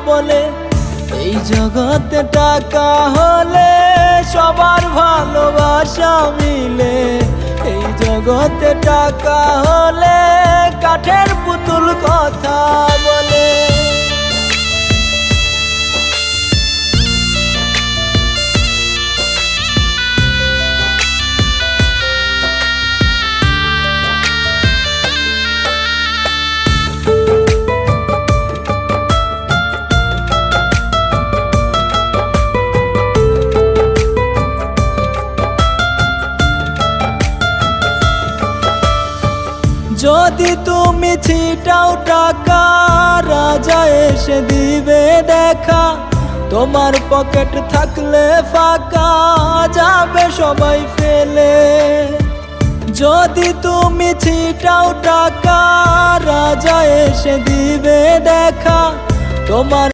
বলে এই জগতে টাকা হলে সবার ভালোবাসা মিলে। এই জগতে টাকা হলে কাঠের পুতুল কথা বলে। যদি তুমি ছিটাও টাকা রাজা এসে দিবে দেখা। তোমার পকেট থাকলে ফাঁকা যাবে সবাই ফেলে। যদি তুমি ছিটাও টাকা রাজা এসে দিবে দেখা। তোমার